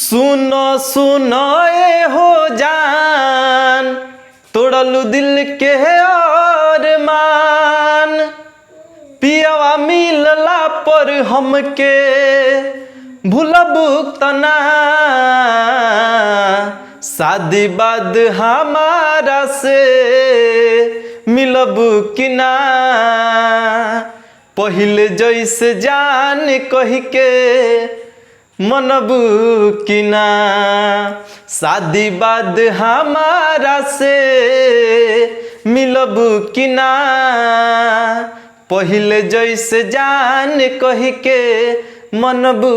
सुनो सुनो ए हो जान, तोड़लू दिल के और मान, पियवा मिलला पर हमके भूलबू तना, शादी बाद हमारा से मिलबू कि ना, पहले जैसे जान कह के मनबू कि ना, शादी बाद हमारा से मिलबू कि ना, पहले जैसे जान कह के मनबू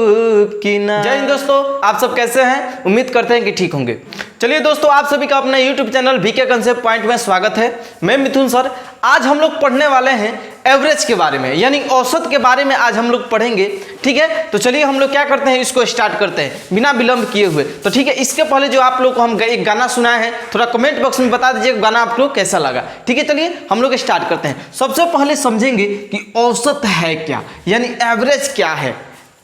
कि ना। जय हिंद दोस्तों, आप सब कैसे हैं? उम्मीद करते हैं कि ठीक होंगे। चलिए दोस्तों, आप सभी का अपना YouTube channel VK concept point में स्वागत है। मैं मिथुन सर। आज हम लोग पढ़ने वाले हैं एवरेज के बारे में, यानी औसत के बारे में आज हम लोग पढ़ेंगे। ठीक है, तो चलिए हम लोग क्या करते हैं, इसको स्टार्ट करते हैं बिना विलंब किए हुए। तो ठीक है, इसके पहले जो आप लोग को हम एक गाना सुनाए हैं, थोड़ा कमेंट बॉक्स में बता दीजिए गाना आप लोग कैसा लगा। ठीक है, चलिए हम लोग स्टार्ट करते हैं। सबसे पहले समझेंगे कि औसत है क्या, यानी एवरेज क्या है।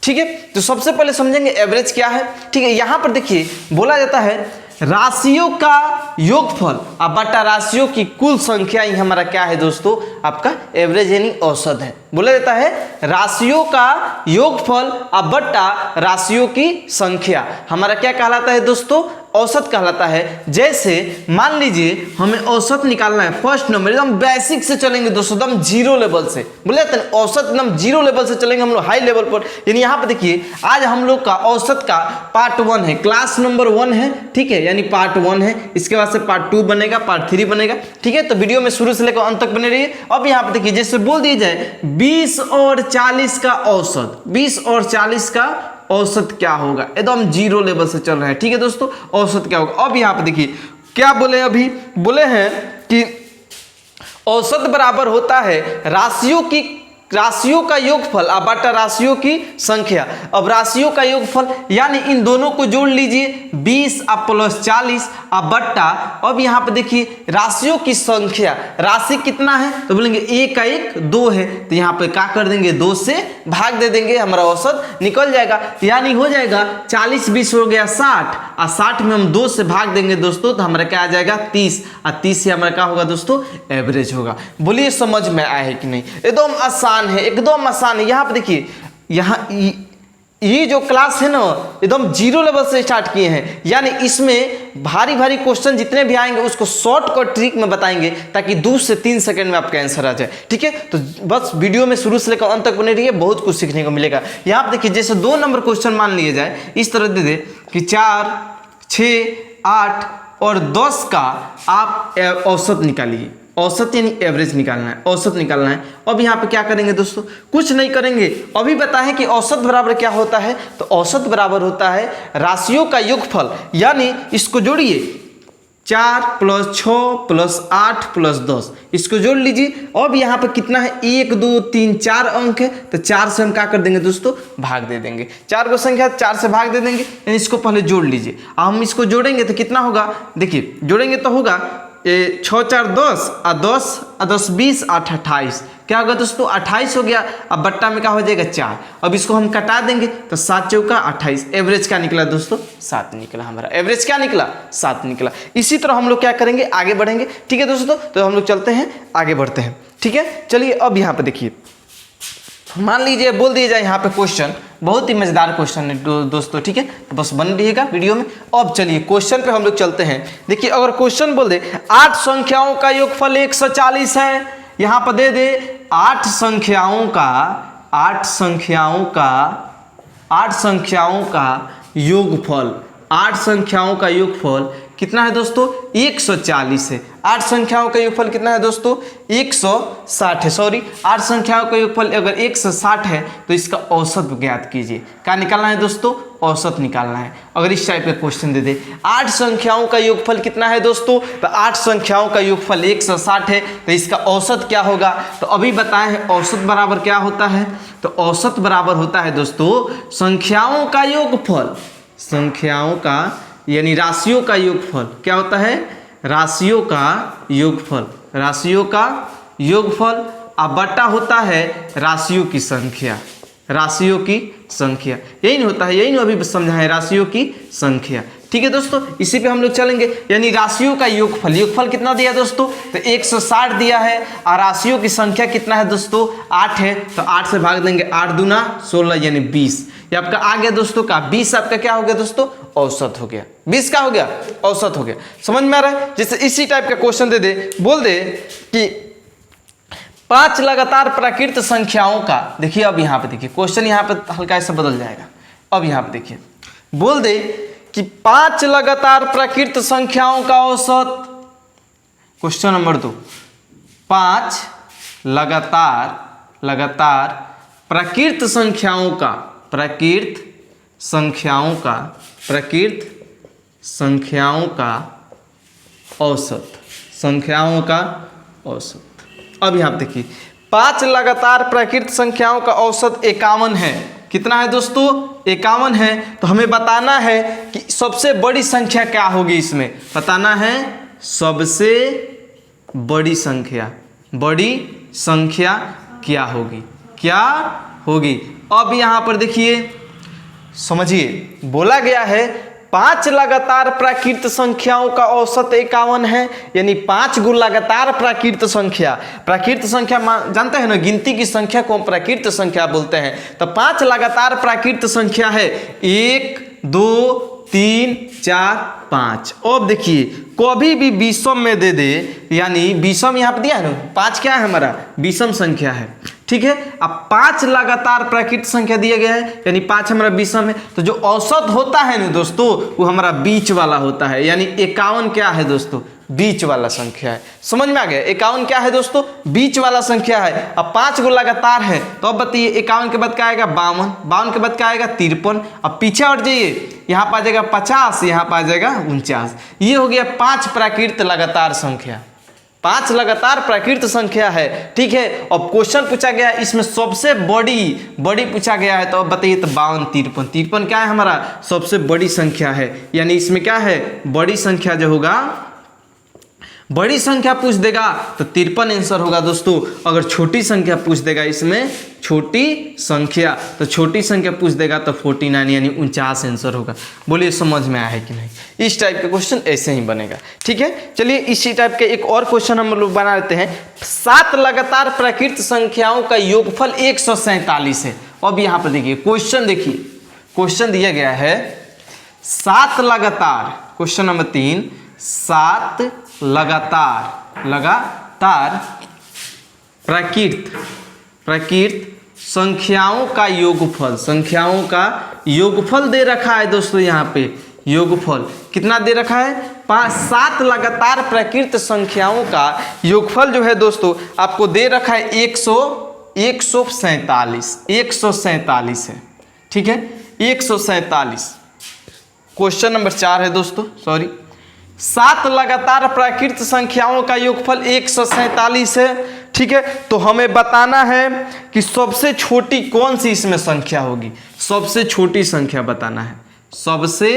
ठीक है, तो सबसे पहले समझेंगे एवरेज क्या है। ठीक है, यहां पर देखिए बोला जाता है राशियों का योगफल अब बटा राशियों की कुल संख्या ही हमारा क्या है दोस्तों, आपका एवरेज यानी औसत है। बोला जाता है राशियों का योगफल अब बटा राशियों की संख्या हमारा क्या कहलाता है दोस्तों, औसत कहलाता है। जैसे मान लीजिए हमें औसत निकालना है, फर्स्ट नंबर एकदम बेसिक से चलेंगे दोस्तों, एकदम जीरो लेवल से। बोले जाते हैं औसत एकदम जीरो लेवल से चलेंगे हम लोग हाई लेवल पर। यानी यहाँ पर देखिए आज हम लोग का औसत का पार्ट 1 है, क्लास नंबर 1 है। ठीक है, यानी पार्ट 1 है, इसके बाद से पार्ट 2 बनेगा, पार्ट 3 बनेगा। ठीक है, तो वीडियो में शुरू से लेकर अंत तक बने रहिए। अब यहाँ पर देखिए जैसे बोल दिया जाए 20 और 40 का औसत, 20 और 40 का औसत क्या होगा, एकदम जीरो लेवल से चल रहा है। ठीक है दोस्तों, औसत क्या होगा। अब यहां पे देखिए क्या बोले, अभी बोले हैं कि औसत बराबर होता है राशियों का योगफल अब बटा राशियों की संख्या। अब राशियों का योगफल यानी इन दोनों को जोड़ लीजिए, 20 अब प्लस 40 अब बट्टा। अब यहाँ पे देखिए राशियों की संख्या, राशि कितना है तो बोलेंगे 1 का 1 2 है, तो यहाँ पे क्या कर देंगे 2 से भाग दे देंगे, हमारा औसत निकल जाएगा। यानी हो जाएगा 40 20 हो गया 60 और 60 में हम 2 से भाग देंगे दोस्तों, तो हमारा क्या आ जाएगा 30 और 30 से हमारा क्या होगा दोस्तों, एवरेज होगा। बोलिए समझ में आया है कि नहीं? एकदम आसान है, एकदम आसान है। यहाँ पे देखिए यहाँ ये जो क्लास है ना एकदम जीरो लेवल से स्टार्ट किए हैं, यानी इसमें भारी भारी क्वेश्चन जितने भी आएंगे उसको शॉर्टकट ट्रिक में बताएंगे ताकि 2 से 3 सेकंड में आपका आंसर आ जाए। ठीक है, तो बस वीडियो में शुरू से लेकर अंत तक बने रहिए, बहुत कुछ सीखने को मिलेगा। यहाँ पे देखिए जैसे 2 नंबर क्वेश्चन मान लिए जाए, इस तरह दे दे कि 4 6 8 और 10 का आप औसत निकालिए। औसत यानी एवरेज निकालना है, औसत निकालना है। अब यहाँ पे क्या करेंगे दोस्तों, कुछ नहीं करेंगे, अभी बताएं कि औसत बराबर क्या होता है। तो औसत बराबर होता है राशियों का योगफल, यानी इसको जोड़िए 4 + 6 + 8 + 10, इसको जोड़ लीजिए। अब यहाँ पे कितना है 1 2 3 4 अंक है, तो 4 से हम क्या कर देंगे दोस्तों, भाग दे देंगे। 4 को संख्या 4 से भाग दे देंगे, यानी इसको पहले जोड़ लीजिए। हम इसको जोड़ेंगे तो कितना होगा, देखिए जोड़ेंगे तो होगा 6 4 10 और 10 और 10 20 8 28, क्या होगा दोस्तों 28 हो गया। अब बट्टा में क्या हो जाएगा 4, अब इसको हम कटा देंगे तो 7 चौका 28, एवरेज क्या निकला दोस्तों 7 निकला, हमारा एवरेज क्या निकला 7 निकला। इसी तरह हम लोग क्या करेंगे, आगे बढ़ेंगे। ठीक है दोस्तों, तो हम लोग चलते हैं आगे बढ़ते हैं। ठीक है, चलिए अब यहाँ पे देखिए मान लीजिए बोल दिया जाए यहाँ पे क्वेश्चन, बहुत ही मजेदार क्वेश्चन है दोस्तों। ठीक है, तो बस बन रहिएगा वीडियो में। अब चलिए क्वेश्चन पे हम लोग चलते हैं। देखिए अगर क्वेश्चन बोल दे 8 संख्याओं का योगफल 140 है, यहाँ पर दे दे 8 संख्याओं का योगफल, 8 संख्याओं का योगफल कितना है दोस्तों 140 है। 8 संख्याओं का योगफल कितना है दोस्तों 160 है, सॉरी 8 संख्याओं का योगफल अगर 160 है तो इसका औसत ज्ञात कीजिए। क्या निकालना है दोस्तों, औसत निकालना है। अगर इस टाइप का क्वेश्चन दे दे 8 संख्याओं का योगफल कितना है दोस्तों, तो 8 संख्याओं का योगफल 160 है, तो इसका औसत क्या होगा। तो अभी बताए हैं औसत बराबर क्या होता है, तो औसत बराबर होता है दोस्तों संख्याओं का योगफल, संख्याओं का यानी राशियों का योगफल। क्या होता है, राशियों का योगफल, राशियों का योगफल अब बटा होता है राशियों की संख्या, राशियों की संख्या, यही नहीं होता है, यही नहीं अभी समझाएं, राशियों की संख्या। ठीक है दोस्तों, इसी पे हम लोग चलेंगे। यानी राशियों का योगफल, योगफल कितना दिया दोस्तों, तो 160 दिया है। और राशियों की संख्या कितना है दोस्तों, 8 है, तो 8 से भाग देंगे, 8 दूना 16 यानी 20। ये आपका आ गया दोस्तों का 20, आपका क्या हो गया दोस्तों, औसत हो गया। 20 का हो गया, औसत हो गया। समझ में आ रहा है। जैसे इसी टाइप का क्वेश्चन दे दे, बोल दे कि 5 लगातार प्राकृत संख्याओं का, देखिए अब यहाँ पे देखिए क्वेश्चन यहाँ पे हल्का ऐसा बदल जाएगा। अब यहाँ पे देखिए, बोल दे कि 5 लगातार प्राकृत संख्याओं का औसत, क्वेश्चन नंबर 2, 5 लगातार प्राकृत संख्याओं का, प्राकृत संख्याओं का औसत, संख्याओं का औसत। अब यहाँ देखिए 5 लगातार प्राकृत संख्याओं का औसत 51 है। कितना है दोस्तों, 51 है। तो हमें बताना है कि सबसे बड़ी संख्या क्या होगी, इसमें बताना है सबसे बड़ी संख्या, बड़ी संख्या क्या होगी, क्या होगी। अब यहाँ पर देखिए समझिए, बोला गया है 5 लगातार प्राकृत संख्याओं का औसत 51 है, यानी 5 गुण लगातार प्राकृत संख्या, प्राकृत संख्या जानते हैं ना, गिनती की संख्या को हम प्राकृत संख्या बोलते हैं। तो 5 लगातार प्राकृत संख्या है, 1 2 3 4 5। अब देखिए कभी भी विषम में दे दे, यानी विषम यहाँ पे दिया है ना, 5 क्या है हमारा, विषम संख्या है। ठीक है, अब 5 लगातार प्राकृत संख्या दिया गया है, यानी 5 हमारा विषम है। तो जो औसत होता है ना दोस्तों, वो हमारा बीच वाला होता है। यानी 51 क्या है दोस्तों, बीच वाला संख्या है। समझ में आ गया, 51 क्या है दोस्तों, बीच वाला संख्या है। अब 5 गुण लगातार है, तो अब बताइए 51 के बाद क्या आएगा, 52, 52 के बाद क्या आएगा, 53। अब पीछे हट जाइए, यहाँ पर आ जाएगा 50, यहाँ पर आ जाएगा 49। ये हो गया 5 प्राकृत लगातार संख्या, 5 लगातार प्राकृत संख्या है। ठीक है, अब क्वेश्चन पूछा गया इसमें सबसे बड़ी पूछा गया है, तो अब बताइए तो 52 53, 53 क्या है हमारा, सबसे बड़ी संख्या है। यानी इसमें क्या है, बड़ी संख्या जो होगा, बड़ी संख्या पूछ देगा तो 53 आंसर होगा दोस्तों। अगर छोटी संख्या पूछ देगा, इसमें छोटी संख्या, तो छोटी संख्या पूछ देगा तो 49 यानी 49 आंसर होगा। बोलिए समझ में आया है कि नहीं। इस टाइप का क्वेश्चन ऐसे ही बनेगा। ठीक है, चलिए इसी टाइप के एक और क्वेश्चन हम लोग बना लेते हैं। 7 लगातार प्राकृत संख्याओं का योगफल 147 है। अब यहाँ पर देखिए क्वेश्चन, देखिए क्वेश्चन दिया गया है 7 लगातार, क्वेश्चन नंबर 3, 7 लगातार प्राकृत संख्याओं का योगफल, संख्याओं का योगफल दे रखा है दोस्तों। यहाँ पे योगफल कितना दे रखा है, 7 लगातार प्राकृत संख्याओं का योगफल जो है दोस्तों आपको दे रखा है 147 है। ठीक है, 147। क्वेश्चन नंबर 4 है दोस्तों, सॉरी, 7 लगातार प्राकृत संख्याओं का योगफल 147 है। ठीक है, तो हमें बताना है कि सबसे छोटी कौन सी इसमें संख्या होगी, सबसे छोटी संख्या बताना है, सबसे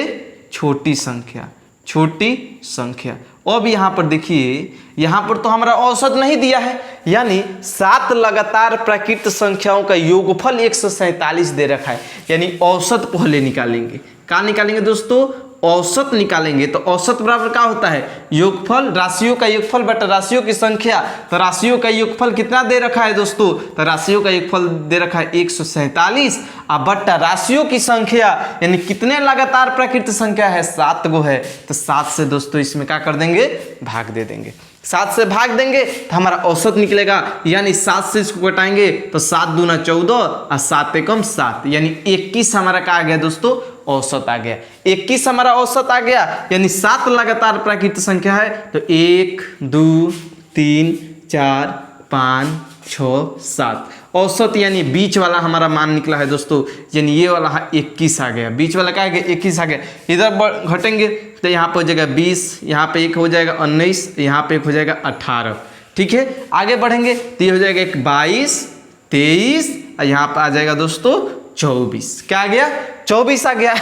छोटी संख्या, छोटी संख्या। अब यहाँ पर देखिए, यहाँ पर तो हमारा औसत नहीं दिया है, यानी 7 लगातार प्राकृत संख्याओं का योगफल 147 दे रखा है, यानी औसत पहले निकालेंगे। क्या निकालेंगे दोस्तों, औसत निकालेंगे। तो औसत बराबर क्या होता है, योगफल, राशियों का योगफल बटा राशियों की संख्या। तो राशियों का योगफल कितना दे रखा है दोस्तों, तो राशियों का योगफल दे रखा है 147 और बटा राशियों की संख्या, यानी कितने लगातार प्राकृत संख्या है, 7 गो है। तो 7 से दोस्तों इसमें क्या कर देंगे, भाग दे देंगे। 7 से भाग देंगे तो हमारा औसत निकलेगा, यानी 7 से इसको घटाएंगे तो 7 दूना 14 और 7 एकम 7, यानी 21 हमारा क्या आ गया दोस्तों, औसत आ गया। 21 हमारा औसत आ गया, यानी 7 लगातार प्राकृत संख्या है। तो 1 2 3 4 5 6 7 औसत, यानी बीच वाला हमारा मान निकला है दोस्तों, यानी ये वाला 21 आ गया, बीच वाला क्या आ गया, 21 आ गया। इधर घटेंगे तो यहाँ पे हो जाएगा 20, यहाँ पे एक हो जाएगा 19, यहाँ पे एक हो जाएगा 18। ठीक है, आगे बढ़ेंगे तो ये हो जाएगा एक 22 23 और यहाँ पे आ जाएगा दोस्तों 24। क्या आ गया, 24 आ गया।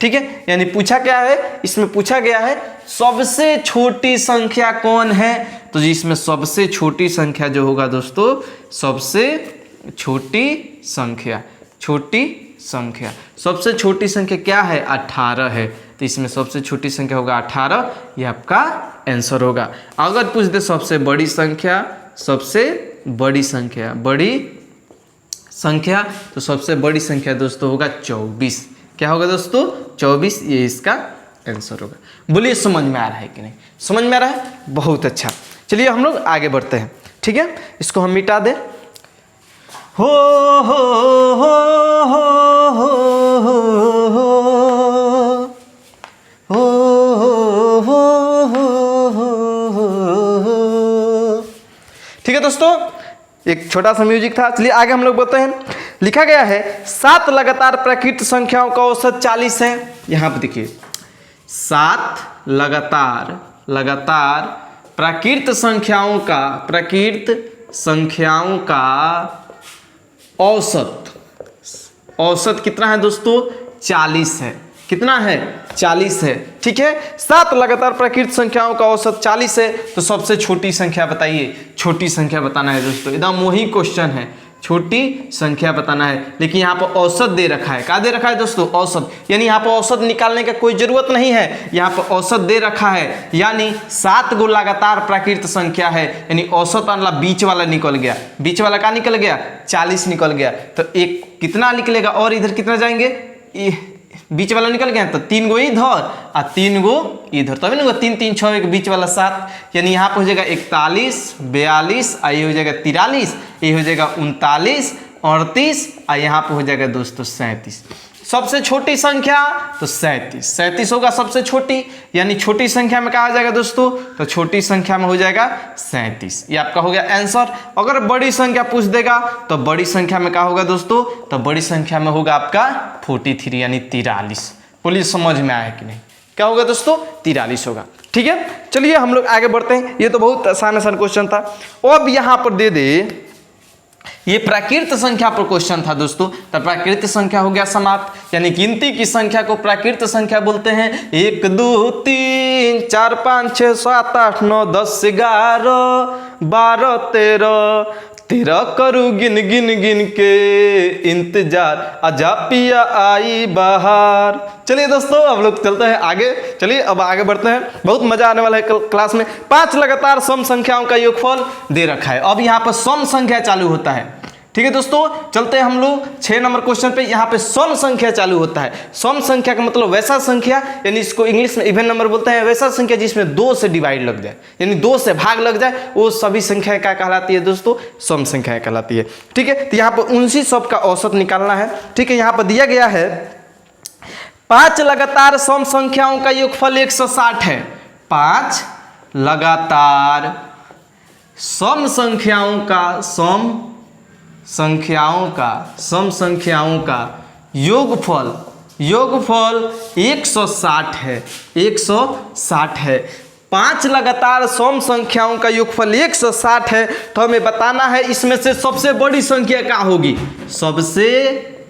ठीक है, यानी पूछा क्या है, इसमें पूछा गया है सबसे छोटी संख्या कौन है। तो जी इसमें सबसे छोटी संख्या जो होगा दोस्तों, सबसे छोटी संख्या छोटी संख्या। सबसे छोटी संख्या क्या है? 18 है, तो इसमें सबसे छोटी संख्या होगा 18, ये आपका आंसर होगा। अगर पूछ दे सबसे बड़ी संख्या, सबसे बड़ी संख्या, बड़ी संख्या, तो सबसे बड़ी संख्या दोस्तों होगा 24। क्या होगा दोस्तों? 24, ये इसका आंसर होगा। बोलिए समझ में आ रहा है कि नहीं? समझ में आ रहा है? बहुत अच्छा। चलिए हम लोग आगे बढ़ते हैं, ठीक है। इसको हम मिटा दें। हो हो हो हो हो हो हो। ठीक है दोस्तों, एक छोटा सा म्यूजिक था। चलिए आगे हम लोग बढ़ते हैं। लिखा गया है 7 लगातार प्राकृत संख्याओं का औसत 40 है। यहाँ पे देखिए 7 लगातार प्राकृत संख्याओं का औसत कितना है दोस्तों? 40 है। कितना है? 40 है। ठीक है, 7 लगातार प्राकृत संख्याओं का औसत 40 है, तो सबसे छोटी संख्या बताइए। छोटी संख्या बताना है दोस्तों, एकदम वही क्वेश्चन है, छोटी संख्या बताना है। लेकिन यहाँ पर औसत दे रखा है। क्या दे रखा है दोस्तों? औसत। यानी यहाँ पर औसत निकालने का कोई जरूरत नहीं है, यहाँ पर औसत दे रखा है। यानी 7 गो लगातार प्राकृत संख्या है, यानी औसत वाला बीच वाला निकल गया। बीच वाला क्या निकल गया? 40 निकल गया। तो एक कितना निकलेगा और इधर कितना जाएंगे? बीच वाला निकल गया, तो 3 गो इधर और 3 गो इधर, तभी ना 3 3 6 एक बीच वाला 7, यानी यहाँ पर हो जाएगा 41, 42, ये हो जाएगा 43, ये हो जाएगा 39, 38, और यहाँ पर हो जाएगा दोस्तों 37। सबसे छोटी संख्या तो 37 होगा सबसे छोटी, यानी छोटी संख्या में क्या हो जाएगा दोस्तों? तो छोटी संख्या में हो जाएगा 37। ये आपका हो गया आंसर। अगर बड़ी संख्या पूछ देगा तो बड़ी संख्या में क्या होगा दोस्तों? तो बड़ी संख्या में होगा आपका 43, यानी 43। बोलिए समझ में आया कि नहीं? क्या होगा दोस्तों? 43 होगा। ठीक है, चलिए हम लोग आगे बढ़ते हैं। ये तो बहुत आसान क्वेश्चन था। अब यहाँ पर दे दे, ये प्राकृत संख्या पर क्वेश्चन था दोस्तों, तो प्राकृत संख्या हो गया समाप्त। यानी गिनती की संख्या को प्राकृत संख्या बोलते हैं। 1 2 3 4 5 6 7 8 9 10 11 12 13 करूँ गिन गिन गिन के इंतजार, आजा पिया आई बाहर। चलिए दोस्तों अब लोग चलते हैं आगे। चलिए अब आगे बढ़ते हैं, बहुत मजा आने वाला है क्लास में। 5 लगातार सम संख्याओं का योगफल दे रखा है। अब यहाँ पर सम संख्या चालू होता है। ठीक है दोस्तों, चलते हैं हम लोग 6 नंबर क्वेश्चन पे। यहाँ पे सम संख्या चालू होता है। सम संख्या का मतलब वैसा संख्या, यानी इसको इंग्लिश में इवन नंबर बोलते हैं, वैसा संख्या जिसमें 2 से डिवाइड लग जाए, यानी 2 से भाग लग जाए, वो सभी संख्या क्या कहलाती है दोस्तों? सम संख्या कहलाती है। ठीक है, तो यहाँ पर उनसी सब का औसत निकालना है। ठीक है, यहाँ पर दिया गया है 5 लगातार सम संख्याओं का योगफल 160 है। 5 लगातार सम संख्याओं का योगफल 160 है। 160 है। 5 लगातार सम संख्याओं का योगफल 160 है, तो हमें बताना है इसमें से सबसे बड़ी संख्या क्या होगी? सबसे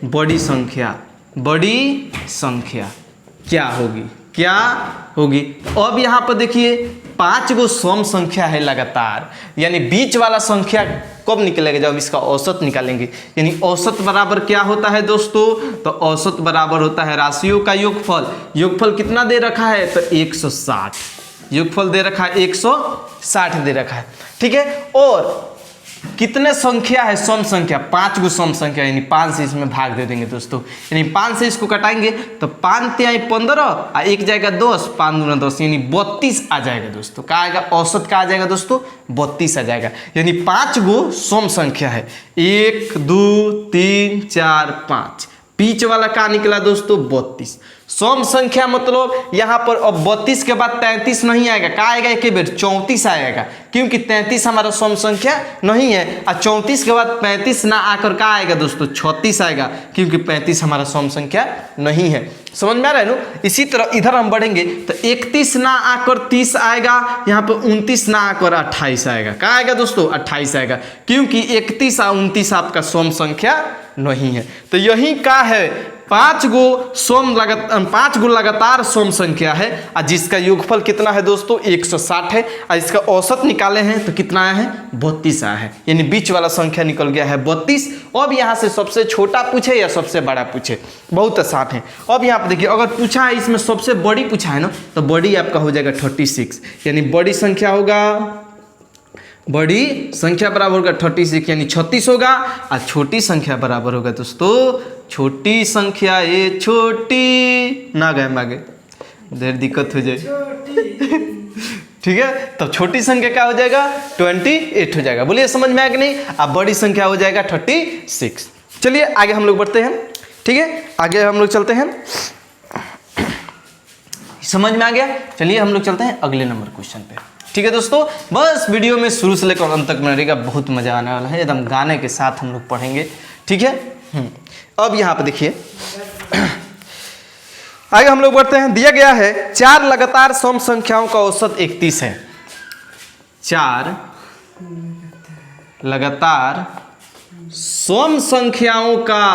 बड़ी संख्या क्या होगी? अब यहाँ पर देखिए 5 गो सम संख्या है लगातार, यानी बीच वाला संख्या कब निकलेगा? जब इसका औसत निकालेंगे। यानी औसत बराबर क्या होता है दोस्तों? तो औसत बराबर होता है राशियों का योगफल। योगफल कितना दे रखा है? तो 160। योगफल दे रखा है 160 दे रखा है। ठीक है, और कितने संख्या है? सम संख्या 5 गो सम संख्या, यानी 5 से इसमें भाग दे देंगे दोस्तों। यानी 5 से इसको कटाएंगे तो 5 तिहाई 15 और 1 जाएगा 10, 5 दूना 10, यानी 32 आ जाएगा दोस्तों। क्या आएगा? औसत क्या आ जाएगा दोस्तों? 32 आ जाएगा। यानी 5 गो सम संख्या है, 1 2 3 4 5। बीच वाला क्या निकला दोस्तों? 32। सम संख्या मतलब यहाँ पर अब 32 के बाद 33 नहीं आएगा। क्या आएगा? एक बार 34 आएगा, क्योंकि 33 हमारा सम संख्या नहीं है। और 34 के बाद 35 ना आकर क्या आएगा दोस्तों? 36 आएगा, क्योंकि 35 हमारा सम संख्या नहीं है। समझ में आ रहा है ना? इसी तरह इधर हम बढ़ेंगे तो 31 ना आकर 30 आएगा, यहाँ पर 29 ना आकर 28 आएगा। क्या आएगा दोस्तों? 28 आएगा, क्योंकि 31 और 29 आपका सम संख्या नहीं है। तो यही क्या है? पांच गो लगातार सम संख्या है और जिसका योगफल कितना है दोस्तों 160 है और इसका औसत निकाले हैं तो कितना आया है 32 आया है, यानी बीच वाला संख्या निकल गया है 32। अब यहाँ से सबसे छोटा पूछे या सबसे बड़ा पूछे, बहुत आसान है। अब यहाँ पर देखिए अगर पूछा है इसमें सबसे बड़ी पूछा है ना तो बड़ी आपका हो जाएगा 36, यानी बड़ी संख्या होगा, बड़ी संख्या बराबर होगा 36 यानी 36 होगा और छोटी संख्या बराबर होगा दोस्तों छोटी संख्या ये छोटी ना गए मागे देर दिक्कत हो जाए ठीक है। तो छोटी संख्या क्या हो जाएगा 28 हो जाएगा। बोलिए समझ में आया कि नहीं। अब बड़ी संख्या हो जाएगा 36। चलिए आगे हम लोग बढ़ते हैं, ठीक है, आगे हम लोग चलते हैं। समझ में आ गया। चलिए हम लोग चलते हैं अगले नंबर क्वेश्चन पे, ठीक है दोस्तों। बस वीडियो में शुरू से लेकर अंत तक में रहेगा, बहुत मजा आने वाला है, एकदम गाने के साथ हम लोग पढ़ेंगे, ठीक है। अब यहाँ पे देखिए आगे हम लोग बढ़ते हैं। दिया गया है 4 लगातार सम संख्याओं का औसत 31 है। 4 लगातार सम संख्याओं का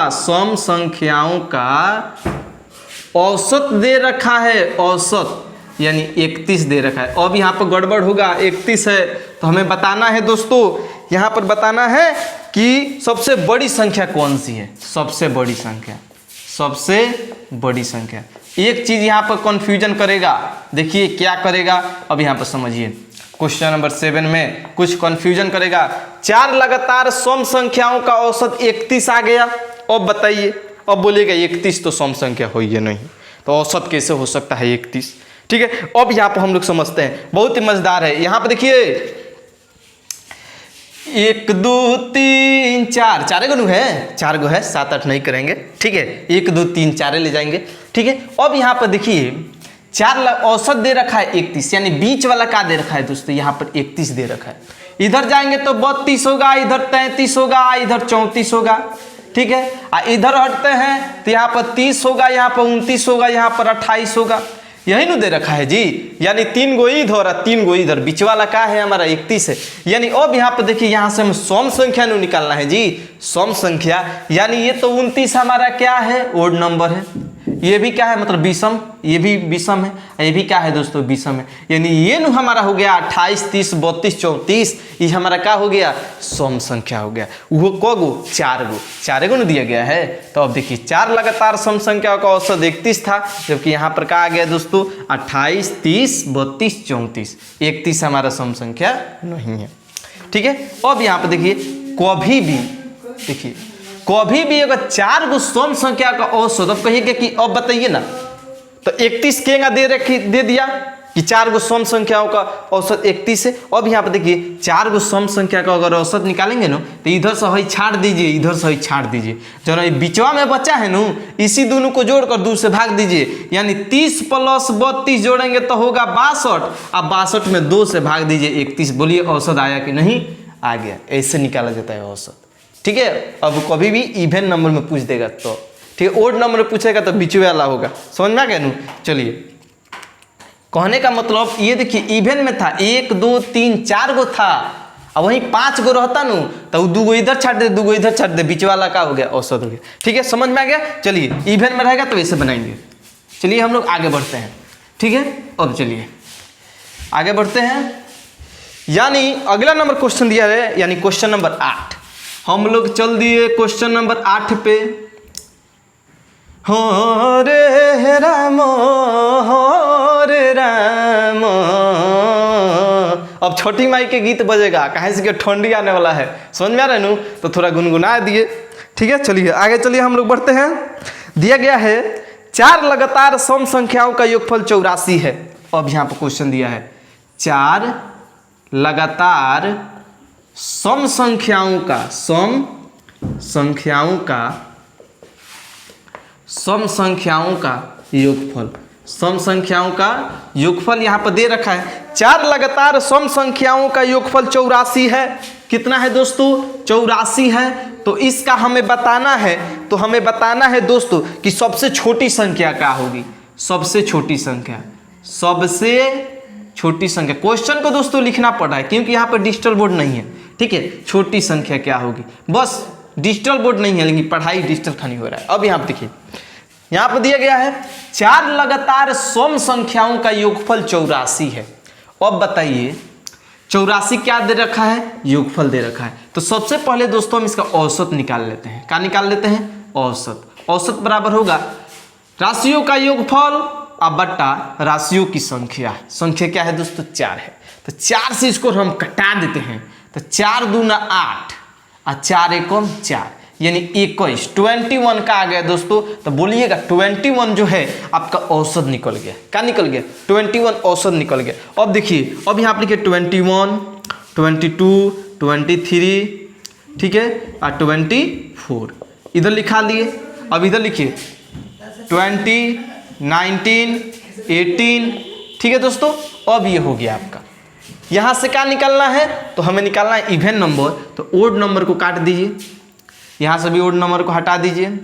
औसत दे रखा है, औसत यानी 31 दे रखा है। अब यहाँ पर गड़बड़ होगा, 31 है तो हमें बताना है दोस्तों, यहाँ पर बताना है कि सबसे बड़ी संख्या कौन सी है। सबसे बड़ी संख्या एक चीज यहाँ पर कंफ्यूजन करेगा, देखिए क्या करेगा। अब यहाँ पर समझिए क्वेश्चन नंबर 7 में कुछ कंफ्यूजन करेगा। 4 लगातार सम संख्याओं का औसत 31 आ गया। अब बताइए, अब बोलिएगा 31 तो सम संख्या हो ही नहीं, तो औसत कैसे हो सकता है 31, ठीक है। अब यहाँ पर हम लोग समझते हैं, बहुत ही मजेदार है। यहाँ पर देखिए 1 2 3 4 4 गो है, 4 गो है, 7 8 नहीं करेंगे, ठीक है। 1 2 3 4 ले जाएंगे, ठीक है। अब यहाँ पर देखिए 4 औसत दे रखा है 31, यानी बीच वाला क्या दे रखा है दोस्तों, यहाँ पर 31 दे रखा है। इधर जाएंगे तो 32 होगा, इधर 33 होगा, इधर 34 होगा, ठीक है। इधर हटते हैं तो यहाँ पर 30 होगा, यहाँ पर 29 होगा, यहाँ पर 28 होगा, यही ना दे रखा है जी। यानी 3 गो इधर और 3 गो इधर, बीच वाला क्या है हमारा 31 है। यानी अब यहाँ पर देखिए यहाँ से हमें सम संख्या नहीं निकालना है जी, सम संख्या, यानी ये तो 29 हमारा क्या है ओड नंबर है, ये भी क्या है मतलब विषम, ये भी विषम है, ये भी क्या है दोस्तों विषम है। यानी ये नु हमारा हो गया 28 30 32 34, ये हमारा क्या हो गया सम संख्या हो गया। वो क गो 4 गो न दिया गया है। तो अब देखिए 4 लगातार सम संख्या का औसत 31 था, जबकि यहाँ पर क्या आ गया दोस्तों 28 30 32 34, 31 हमारा सम संख्या नहीं है, ठीक है। अब यहाँ पर देखिए कभी भी देखिए कभी भी अगर 4 गो सम संख्या का औसत, अब कहिएगा कि अब बताइए ना, तो 31 केगा दे दिया कि 4 गो सम संख्याओं का औसत 31 है। अब यहाँ पर देखिए 4 गो सम संख्या का अगर औसत निकालेंगे ना तो इधर से ही छाड़ दीजिए, इधर से ही छाड़ दीजिए, जो ना बीचवा में बचा है ना इसी दोनों को जोड़कर 2 से भाग दीजिए, यानी 30 + 32 जोड़ेंगे तो होगा 62, अब 62 में 2 से भाग दीजिए 31। बोलिए औसत आया कि नहीं, आ गया। ऐसे निकाला जाता है औसत, ठीक है। अब कभी भी इवन नंबर में पूछ देगा तो ठीक है, ओड नंबर में पूछेगा तो बीचवे वाला होगा, समझ में आ गया नू। चलिए कहने का मतलब ये देखिए इवन में था 1 2 3 4 गो था, अब वहीं 5 गो रहता नू तो 2 गो इधर छाड़ दे 2 गो इधर छाड़ दे, बीच वाला का हो गया औसत हो गया, ठीक है। समझ में आ गया। चलिए इवन में रहेगा तो ऐसे बनाएंगे। चलिए हम लोग आगे बढ़ते हैं, ठीक है। अब चलिए आगे बढ़ते हैं, यानी अगला नंबर क्वेश्चन दिया है, यानी क्वेश्चन नंबर 8। हम लोग चल दिए क्वेश्चन नंबर 8 पे। हो रे राम अब छोटी माई के गीत बजेगा, कहीं से कि ठंडी आने वाला है, समझ में आ रहा है नू, तो थोड़ा गुनगुना दिए, ठीक है। चलिए आगे चलिए हम लोग बढ़ते हैं। दिया गया है 4 लगातार सम संख्याओं का योगफल 84 है। अब यहाँ पर क्वेश्चन दिया है 4 लगातार सम संख्याओं का योगफल, सम संख्याओं का योगफल यहाँ पर दे रखा है। 4 लगातार सम संख्याओं का योगफल 84 है। कितना है दोस्तों 84 है। तो इसका हमें बताना है, तो हमें बताना है दोस्तों कि सबसे छोटी संख्या क्या होगी। सबसे छोटी संख्या क्वेश्चन को दोस्तों लिखना पड़ रहा है क्योंकि यहाँ पर डिजिटल बोर्ड नहीं है, ठीक है। छोटी संख्या क्या होगी, बस डिजिटल बोर्ड नहीं है लेकिन पढ़ाई डिजिटल खानी हो रहा है। अब यहाँ पर देखिए यहाँ पर दिया गया है 4 लगातार सम संख्याओं का योगफल 84 है। अब बताइए 84 क्या दे रखा है, योगफल दे रखा है। तो सबसे पहले दोस्तों हम इसका औसत निकाल लेते हैं। क्या निकाल लेते हैं, औसत। औसत बराबर होगा राशियों का योगफल अब बट्टा राशियों की संख्या। संख्या क्या है दोस्तों, 4 है। तो 4 से इसको हम कटा देते हैं। तो 4 दूना 8 और 4 एकम 4 यानी 21, 21 का आ गया दोस्तों। तो बोलिएगा 21 जो है आपका औसत निकल गया। क्या निकल गया, 21 औसत निकल गया। अब देखिए, अब यहाँ आप लिखिए 21, 22, 23, ठीक है, और 24 इधर लिखा लिए। अब इधर लिखिए 20, 19, 18, ठीक है दोस्तों। अब ये हो गया आपका। यहाँ से क्या निकालना है, तो हमें निकालना है इवेन नंबर। तो ओड नंबर को काट दीजिए, यहाँ से भी ओड नंबर को हटा दीजिए,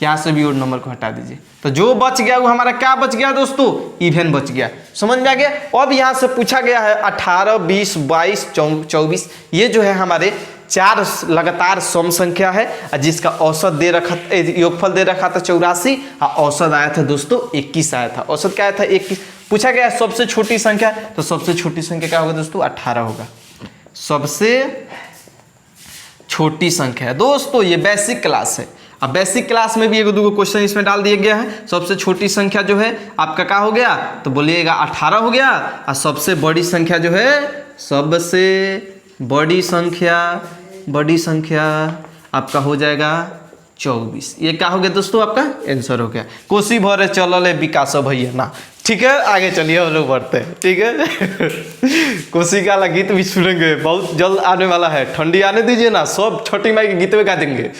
यहाँ से भी ओड नंबर को हटा दीजिए। तो जो बच गया वो हमारा क्या बच गया दोस्तों, इवेन बच गया। समझ में आ गया। अब यहाँ से पूछा गया है 18, 20, 22, 24, ये जो है हमारे 4 लगातार सम संख्या है जिसका औसत दे रखा, योगफल दे रखा था 84 और औसत आया था दोस्तों 21 आया था। औसत क्या आया था, 21। पूछा गया सबसे छोटी संख्या, तो सबसे छोटी संख्या क्या होगा दोस्तों, 18 होगा। सबसे छोटी संख्या है दोस्तों, ये बेसिक क्लास है। अब बेसिक क्लास में भी एक दो क्वेश्चन इसमें डाल दिया गया है। सबसे छोटी संख्या जो है आपका क्या हो गया, तो बोलिएगा 18 हो गया। और सबसे बड़ी संख्या जो है, सबसे बड़ी संख्या आपका हो जाएगा 24। ये क्या हो गया दोस्तों, आपका आंसर हो गया। कोसी भरे चलल विकास भैया ना, ठीक है। आगे चलिए हम लोग बढ़ते हैं, ठीक है। कोसी का वाला गीत भी सुनेंगे, बहुत जल्द आने वाला है। ठंडी आने दीजिए ना, सब छोटी माई के गीत में गा देंगे,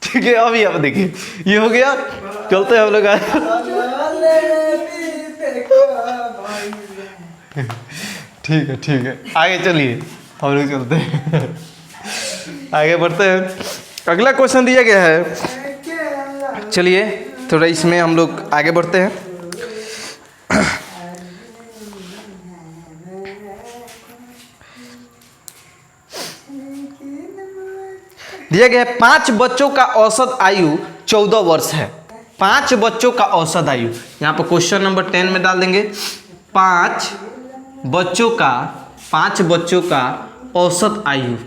ठीक है। अभी आप देखिए ये हो गया, चलते हैं हम लोग। ठीक है, ठीक है, आगे चलिए हम लोग चलते हैं, आगे बढ़ते हैं। अगला क्वेश्चन दिया गया है, चलिए थोड़ा इसमें हम लोग आगे बढ़ते हैं। दिया गया है 5 बच्चों का औसत आयु 14 वर्ष है। 5 बच्चों का औसत आयु, यहाँ पर क्वेश्चन नंबर 10 में डाल देंगे। 5 बच्चों का औसत आयु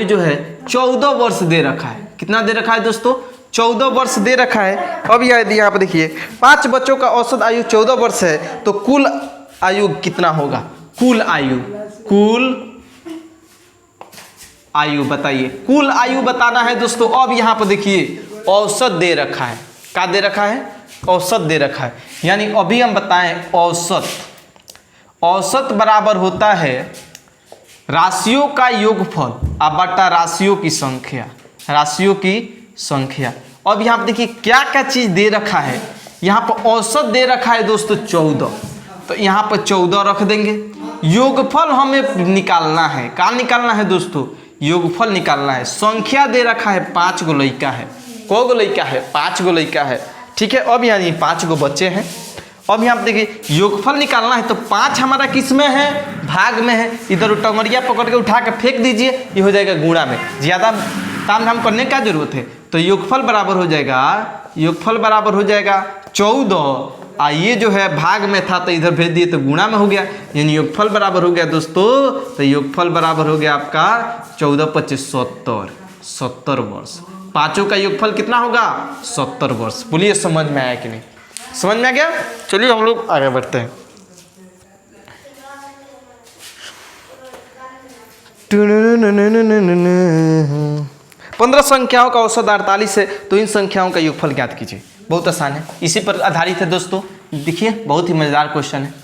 जो है 14 वर्ष दे रखा है। कितना दे रखा है दोस्तों, 14 वर्ष दे रखा है। अब यदि यहाँ पर देखिए 5 बच्चों का औसत आयु 14 वर्ष है, तो कुल आयु कितना होगा, कुल आयु बताइए। कुल आयु बताना है दोस्तों। अब यहाँ पर देखिए औसत दे रखा है। क्या दे रखा है, औसत दे रखा है। यानी अभी हम बताएं औसत बराबर होता है राशियों का योगफल बटा राशियों की संख्या। अब यहाँ पर देखिए क्या क्या चीज दे रखा है। यहाँ पर औसत दे रखा है दोस्तों 14, तो यहाँ पर 14 रख देंगे। योगफल हमें निकालना है। क्या निकालना है दोस्तों, योगफल निकालना है। संख्या दे रखा है 5 गो लड़का है। को गो लड़का है, 5 गो लड़का है, ठीक है। अब यानी 5 गो बच्चे हैं। अब यहाँ देखिए योगफल निकालना है, तो 5 हमारा किस में है, भाग में है। इधर टंगड़िया पकड़ के उठा के फेंक दीजिए, ये हो जाएगा गुणा में। ज़्यादा ताम झाम करने का जरूरत है। तो योगफल बराबर हो जाएगा 14, ये जो है भाग में था तो इधर भेज दिए तो गुणा में हो गया। यानी योगफल बराबर हो गया दोस्तों, तो योगफल बराबर हो गया आपका 14 × 25 = 70 वर्ष। पांचों का योगफल कितना होगा, 70 वर्ष। बोलिए समझ में आया कि नहीं, समझ में आ गया। चलिए हम लोग आगे बढ़ते हैं। 15 संख्याओं का औसत 48 है, तो इन संख्याओं का योगफल ज्ञात कीजिए। बहुत आसान है, इसी पर आधारित है दोस्तों। देखिए बहुत ही मजेदार क्वेश्चन है।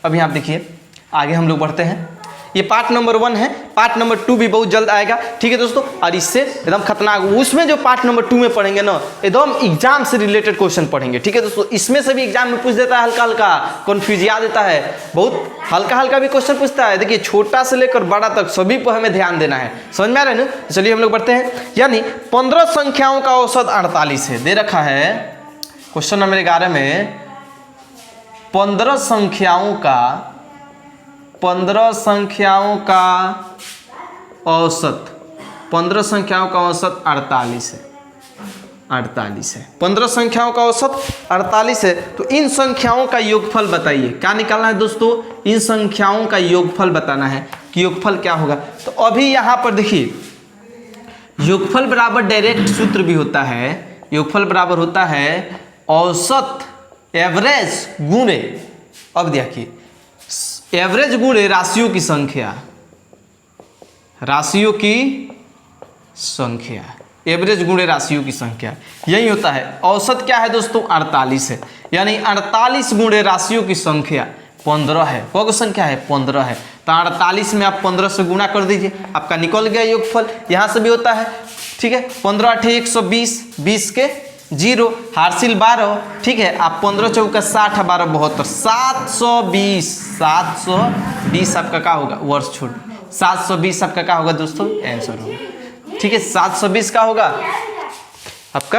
अब यहाँ देखिए आगे हम लोग बढ़ते हैं। ये पार्ट नंबर 1 है, पार्ट नंबर 2 भी बहुत जल्द आएगा, ठीक है दोस्तों। और इससे एकदम खतरनाक, उसमें जो पार्ट नंबर 2 में पढ़ेंगे ना, एकदम एग्जाम से रिलेटेड क्वेश्चन पढ़ेंगे, ठीक है दोस्तों। इसमें से भी एग्जाम में पूछ देता है, हल्का हल्का कन्फ्यूजिया देता है, बहुत हल्का भी क्वेश्चन पूछता है। देखिए छोटा से लेकर बड़ा तक सभी पर हमें ध्यान देना है, समझ में आ रहा है ना। चलिए हम लोग बढ़ते हैं। यानी 15 संख्याओं का औसत 48 है, दे रखा है क्वेश्चन नंबर 11 में। 15 संख्याओं का औसत 48 है। 48 है। 15 संख्याओं का औसत 48 है। तो इन संख्याओं का योगफल बताइए। क्या निकालना है दोस्तों? इन संख्याओं का योगफल बताना है कि योगफल क्या होगा। तो अभी यहाँ पर देखिए, योगफल बराबर डायरेक्ट सूत्र भी होता है। योगफल बराबर होता है औसत एवरेज गुणे, अब देखिए एवरेज गुणे राशियों की संख्या, राशियों की संख्या, एवरेज गुणे राशियों की संख्या, यही होता है। औसत क्या है दोस्तों? 48 है, यानी 48 गुणे राशियों की संख्या 15 है। कौन संख्या है? 15 है। तो 48 में आप 15 से गुणा कर दीजिए, आपका निकल गया योगफल। यहाँ से भी होता है, ठीक है। 15 × 120, 20 के 0, हार्सिल 12, ठीक है। आप 15 चौका 60, 12 72, 720, 720 आपका क्या होगा? वर्ष छोड़ 720 आपका क्या होगा दोस्तों? आंसर होगा, ठीक है। 720 का होगा आपका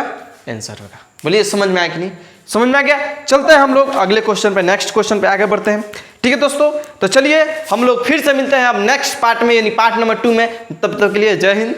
आंसर होगा। बोलिए समझ में आया कि नहीं? समझ में आ गया? चलते हैं हम लोग अगले क्वेश्चन पे, नेक्स्ट क्वेश्चन पे आगे बढ़ते हैं, ठीक है दोस्तों। तो चलिए हम लोग फिर से मिलते हैं अब नेक्स्ट पार्ट में, यानी पार्ट नंबर 2 में। तब तक के लिए जय हिंद।